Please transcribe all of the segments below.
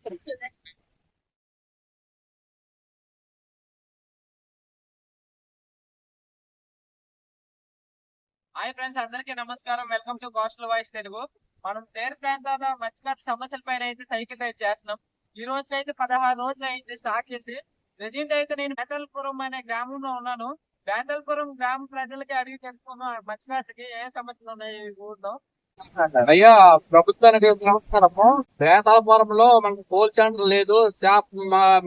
Hi friends, అందరికీ నమస్కారం. Welcome to coastal voice Telugu. మనం తీర ప్రాంతాల మత్స్యకార సమస్యల పైన అయితే సైకిల్ రైడ్ చేస్తున్నాం. ఈ రోజు అయితే 16 రోజులు అయితే స్టార్ట్ చేసి ప్రజెంట్ అయితే నేను బేతల్పురం అనే గ్రామంలో ఉన్నాను. బేతల్పురం గ్రామ ప్రజలకి అడిగి తెలుసుకున్నాం మత్స్యకారులకి ఏ సమస్యలు ఉన్నాయి ఈ ఊర్లో. అయ్యా, ప్రభుత్వానికి నమస్కారము. బేతాళపురంలో మనకు కోల్ సెంటర్ లేదు.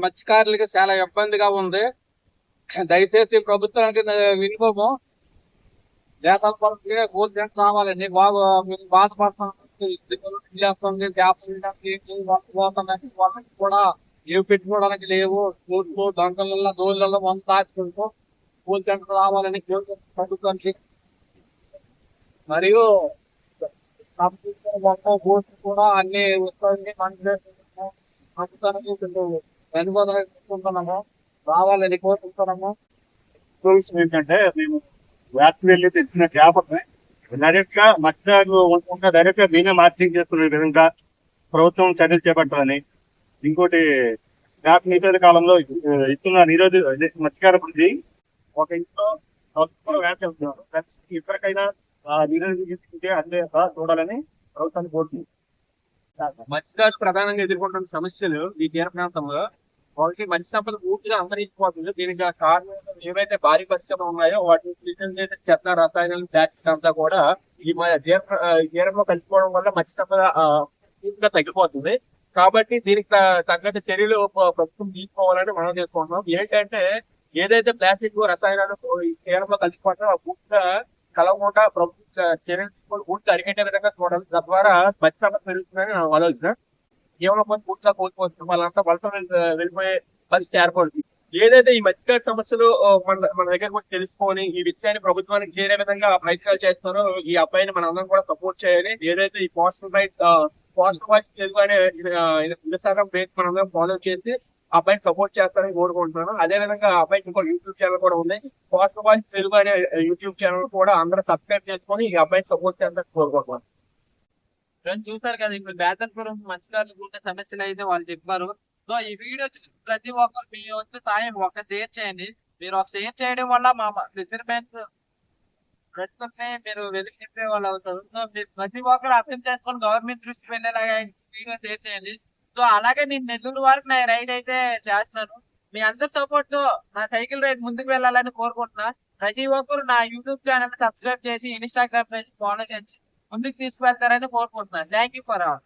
మత్స్యకారులకి చాలా ఇబ్బందిగా ఉంది. దయచేసి ప్రభుత్వానికి వినుకోము. చేపలకి కోల్ సెంటర్ రావాలండి. బాగా మీరు బాధపడుతుంది. వాళ్ళకి కూడా ఏవి పెట్టుకోవడానికి లేవు. స్కూట్లు దొంగల దోళ్ళలో వంద దాచుకుంటూ కోల్ సెంటర్ రావాలని ప్రభుత్వానికి. మరియు బోట్లు కూడా అన్ని వస్తుంది. ప్రభుత్వానికి వెనుకోదలుచుకుంటున్నాము. రావాలని కోరుకుంటున్నాము. ఏంటంటే మేము వ్యాప్తి వెళ్ళి తెచ్చిన చేపల్ని డైరెక్ట్ గా మత్స్యకారులు ఉండకుండా డైరెక్ట్ గా దీనే మార్కెటింగ్ చేస్తున్న విధంగా ప్రభుత్వం చర్యలు చేపట్టాలని. ఇంకోటి వ్యాప్ నిషేధ కాలంలో ఇస్తున్న మత్స్యకార బృద్ధి ఒక ఇంట్లో వ్యాప్ చేస్తున్నారు. ఇప్పటికైనా నిరోధించుకుంటే అదే చూడాలని ప్రభుత్వాన్ని కోరుతుంది. మత్స్యకారులు ప్రధానంగా ఎదుర్కొంటున్న సమస్యలు ఈ తీర ప్రాంతంలో ఒకటి మత్స్య సంపద పూర్తిగా అంతరించిపోతుంది. దీనికి కారణం ఏవైతే భారీ పరిశ్రమలు ఉన్నాయో వాటిని చెత్త రసాయనాలు ప్లాస్టిక్ అంతా కూడా ఈ తీరంలో కలిసిపోవడం వల్ల మత్స్య సంపద పూర్తిగా తగ్గిపోతుంది. కాబట్టి దీనికి తగ్గట్టు చర్యలు ప్రభుత్వం తీసుకోవాలని మనం చేసుకుంటున్నాం. ఏంటంటే ఏదైతే ప్లాస్టిక్ రసాయనాలు ఈ తీరంలో కలిసిపోవడం పూర్తిగా కలవకుండా ప్రభుత్వం చర్యలు తీసుకొని పూర్తి అరికట్టే విధంగా చూడాలి. తద్వారా మత్స్య సంపద పెరుగుతుందని నా ఆలోచన. జీవనోపాధి పూర్తిగా కోల్పోతుంది. వాళ్ళంతా వలస వెళ్ళిపోయే పరిస్థితి ఏర్పడుతుంది. ఏదైతే ఈ మత్స్యకార సమస్యలు మన దగ్గర కూడా తెలుసుకొని ఈ విషయాన్ని ప్రభుత్వానికి చేరే విధంగా ప్రయత్నాలు చేస్తున్నారో ఈ అబ్బాయిని మనం అందరం కూడా సపోర్ట్ చేయాలి. ఏదైతే ఈ పోస్టల్ వాయిస్ తెలుగు అనే ఇన్స్టాగ్రామ్ పేజ్ మనందరం ఫాలో చేసి అబ్బాయిని సపోర్ట్ చేస్తారని కోరుకుంటున్నాను. అదే విధంగా అబ్బాయికి ఇంకో యూట్యూబ్ ఛానల్ కూడా ఉంది. పోస్టల్ వాయిస్ తెలుగు అనే యూట్యూబ్ ఛానల్ కూడా అందరూ సబ్స్క్రైబ్ చేసుకొని ఈ అబ్బాయిని సపోర్ట్ చేస్తారని కోరుకుంటున్నాను. ఫ్రెండ్స్, చూసారు కదా, ఇప్పుడు బేతల్పురం మత్స్యకారులకు ఉండే సమస్యలు అయితే వాళ్ళు చెప్పారు. సో ఈ వీడియో ప్రతి ఒక్కరు మీ వచ్చి సాయం ఒక షేర్ చేయండి. మీరు ఒక షేర్ చేయడం వల్ల మా రిజర్వేన్స్ ప్రస్తుతం మీరు వెలికి చెప్పే వాళ్ళు అవుతారు. సో మీరు ప్రతి ఒక్కరు అర్థం చేసుకొని గవర్నమెంట్ దృష్టికి వెళ్ళేలాగా వీడియో షేర్ చేయండి. సో అలాగే నేను నెల్లూరు వరకు నా రైడ్ అయితే చేస్తున్నాను. మీ అందరి సపోర్ట్ తో నా సైకిల్ రైడ్ ముందుకు వెళ్ళాలని కోరుకుంటున్నా. ప్రతి ఒక్కరు నా యూట్యూబ్ ఛానల్ సబ్స్క్రైబ్ చేసి ఇన్స్టాగ్రామ్ పేజ్ ఫాలో చేసి ముందుకు తీసుకువెళ్తారని కోరుకుంటున్నాను. Thank you for all.